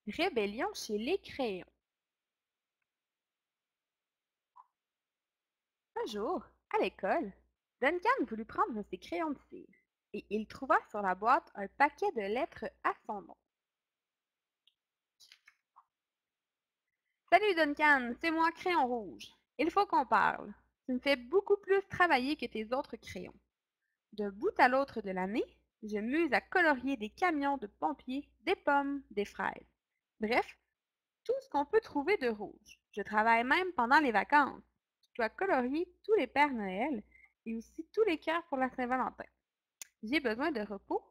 Rébellion chez les crayons. Un jour, à l'école, Duncan voulut prendre ses crayons de cire et il trouva sur la boîte un paquet de lettres à son nom. Salut Duncan, c'est moi Crayon Rouge. Il faut qu'on parle. Tu me fais beaucoup plus travailler que tes autres crayons. De bout à l'autre de l'année, je m'use à colorier des camions de pompiers, des pommes, des fraises. Bref, tout ce qu'on peut trouver de rouge. Je travaille même pendant les vacances. Je dois colorier tous les Pères Noël et aussi tous les cœurs pour la Saint-Valentin. J'ai besoin de repos.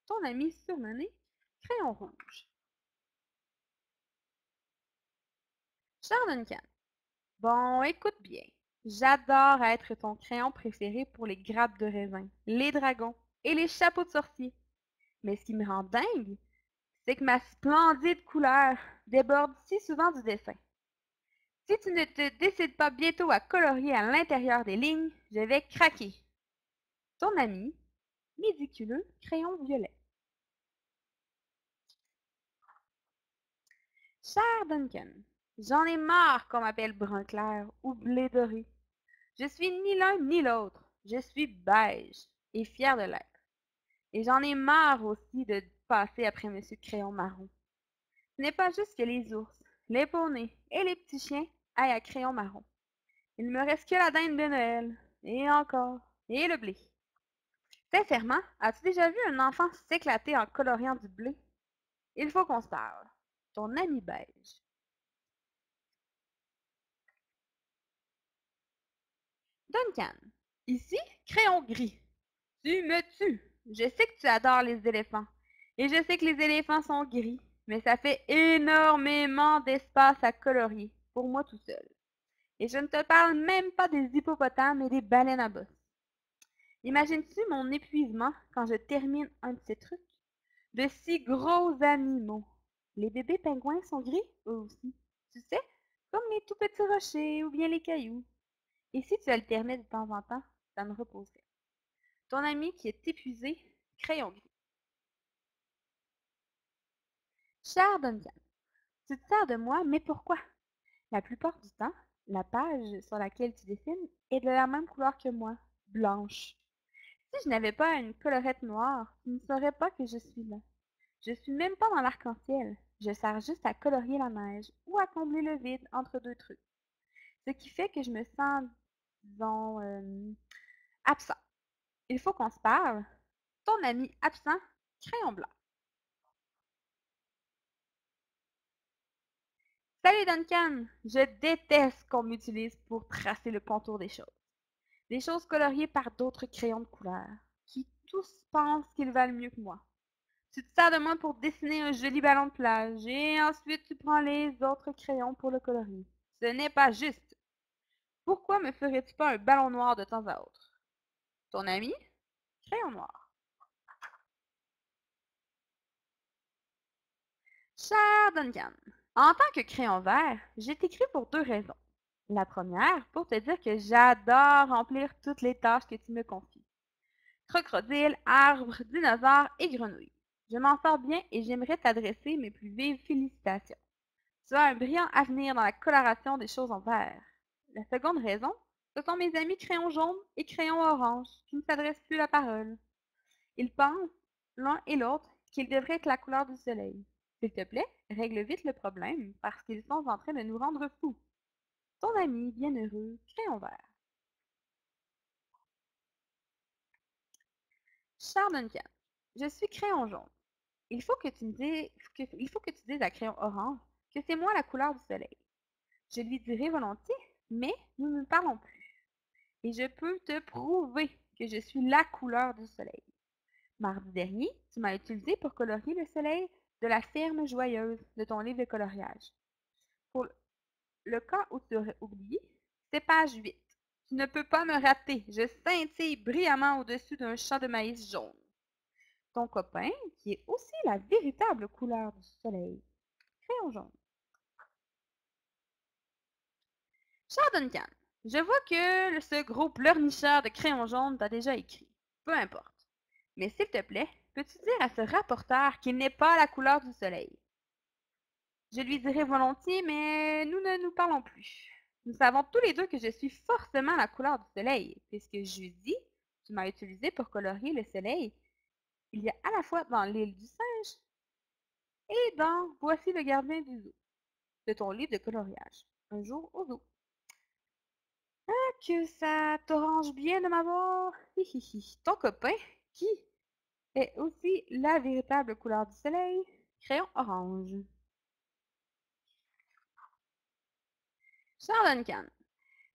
Ton ami surnommé Crayon Rouge. Cher Duncan, bon, écoute bien. J'adore être ton crayon préféré pour les grappes de raisin, les dragons et les chapeaux de sorcier. Mais ce qui me rend dingue, c'est que ma splendide couleur déborde si souvent du dessin. Si tu ne te décides pas bientôt à colorier à l'intérieur des lignes, je vais craquer. Ton ami, médiculeux crayon violet. Cher Duncan, j'en ai marre qu'on m'appelle brun clair ou blé doré. Je suis ni l'un ni l'autre. Je suis beige et fier de l'être. Et j'en ai marre aussi de passer après Monsieur Crayon Marron. Ce n'est pas juste que les ours, les poneys et les petits chiens aillent à crayon marron. Il me reste que la dinde de Noël, et encore, et le blé. Sincèrement, as-tu déjà vu un enfant s'éclater en coloriant du blé? Il faut qu'on se parle. Ton ami beige. Duncan. Ici, crayon gris. Tu me tues. Je sais que tu adores les éléphants. Et je sais que les éléphants sont gris. Mais ça fait énormément d'espace à colorier, pour moi tout seul. Et je ne te parle même pas des hippopotames et des baleines à bosse. Imagines-tu mon épuisement quand je termine un de ces trucs? De si gros animaux. Les bébés pingouins sont gris, eux aussi. Tu sais, comme les tout petits rochers ou bien les cailloux. Et si tu alternais de temps en temps, ça me reposerait. Ton ami qui est épuisé, crayon gris. Cher Duncan, tu te sers de moi, mais pourquoi? La plupart du temps, la page sur laquelle tu dessines est de la même couleur que moi, blanche. Si je n'avais pas une colorette noire, tu ne saurais pas que je suis là. Je suis même pas dans l'arc-en-ciel. Je sers juste à colorier la neige ou à combler le vide entre deux trucs. Ce qui fait que je me sens, disons, absent. Il faut qu'on se parle. Ton ami absent, crayon blanc. Salut Duncan! Je déteste qu'on m'utilise pour tracer le contour des choses. Des choses coloriées par d'autres crayons de couleur, qui tous pensent qu'ils valent mieux que moi. Tu te sers de moi pour dessiner un joli ballon de plage, et ensuite tu prends les autres crayons pour le colorier. Ce n'est pas juste. Pourquoi me ferais-tu pas un ballon noir de temps à autre? Ton ami? Crayon noir. Cher Duncan, en tant que crayon vert, j'ai t'écrit pour deux raisons. La première, pour te dire que j'adore remplir toutes les tâches que tu me confies. Crocodile, arbre, dinosaure et grenouille. Je m'en sors bien et j'aimerais t'adresser mes plus vives félicitations. Tu as un brillant avenir dans la coloration des choses en vert. La seconde raison, ce sont mes amis crayons jaunes et crayons orange qui ne s'adressent plus la parole. Ils pensent, l'un et l'autre, qu'ils devraient être la couleur du soleil. S'il te plaît, règle vite le problème, parce qu'ils sont en train de nous rendre fous. Ton ami bienheureux, crayon vert. Cher Duncan, je suis crayon jaune. Il faut que tu dises à crayon orange que c'est moi la couleur du soleil. Je lui dirai volontiers, mais nous ne parlons plus. Et je peux te prouver que je suis la couleur du soleil. Mardi dernier, tu m'as utilisé pour colorier le soleil de la ferme joyeuse de ton livre de coloriage. Pour le cas où tu aurais oublié, c'est page 8. Tu ne peux pas me rater. Je scintille brillamment au-dessus d'un champ de maïs jaune. Ton copain, qui est aussi la véritable couleur du soleil. Crayon jaune. Cher Duncan, je vois que ce gros pleurnicheur de crayon jaune t'a déjà écrit. Peu importe. Mais s'il te plaît, peux-tu dire à ce rapporteur qu'il n'est pas la couleur du soleil? Je lui dirai volontiers, mais nous ne nous parlons plus. Nous savons tous les deux que je suis forcément la couleur du soleil, puisque jeudi, tu m'as utilisé pour colorier le soleil. Il y a à la fois dans l'île du singe et dans Voici le gardien du zoo, de ton livre de coloriage. Un jour au zoo. Ah, que ça t'arrange bien de m'avoir. Ton copain, qui est aussi la véritable couleur du soleil, crayon orange. Cher Duncan,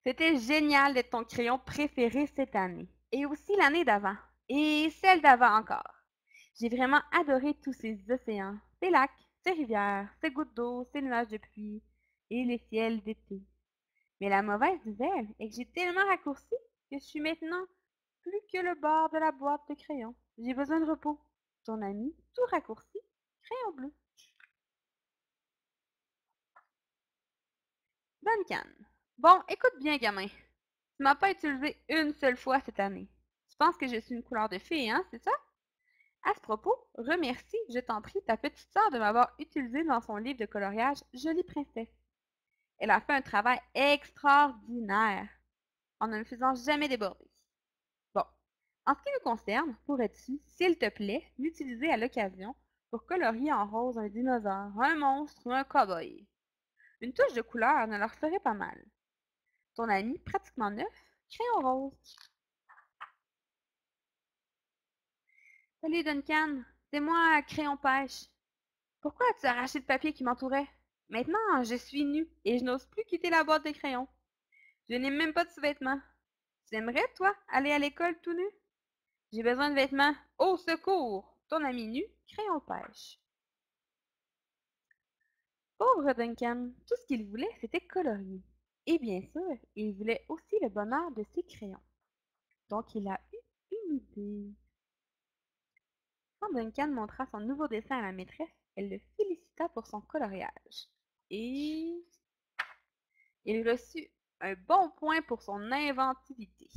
c'était génial d'être ton crayon préféré cette année, et aussi l'année d'avant, et celle d'avant encore. J'ai vraiment adoré tous ces océans, ces lacs, ces rivières, ces gouttes d'eau, ces nuages de pluie, et les ciels d'été. Mais la mauvaise nouvelle est que j'ai tellement raccourci que je suis maintenant plus que le bord de la boîte de crayons. J'ai besoin de repos. Ton ami, tout raccourci, crayon bleu. Duncan. Bon, écoute bien, gamin. Tu m'as pas utilisé une seule fois cette année. Tu penses que je suis une couleur de fée, hein, c'est ça? À ce propos, remercie, je t'en prie, ta petite sœur de m'avoir utilisé dans son livre de coloriage Jolie Princesse. Elle a fait un travail extraordinaire en ne me faisant jamais déborder. Bon, en ce qui me concerne, pourrais-tu, s'il te plaît, l'utiliser à l'occasion pour colorier en rose un dinosaure, un monstre ou un cow-boy? Une touche de couleur ne leur ferait pas mal. Ton ami, pratiquement neuf, crayon rose. Salut Duncan, c'est moi, crayon pêche. Pourquoi as-tu arraché le papier qui m'entourait? Maintenant, je suis nue et je n'ose plus quitter la boîte de crayons. Je n'ai même pas de sous-vêtements. Tu aimerais, toi, aller à l'école tout nu? J'ai besoin de vêtements. Au secours! Ton ami nu, crayon pêche. Pauvre Duncan, tout ce qu'il voulait, c'était colorier. Et bien sûr, il voulait aussi le bonheur de ses crayons. Donc il a eu une idée. Quand Duncan montra son nouveau dessin à la maîtresse, elle le félicita pour son coloriage. Et il reçut un bon point pour son inventivité.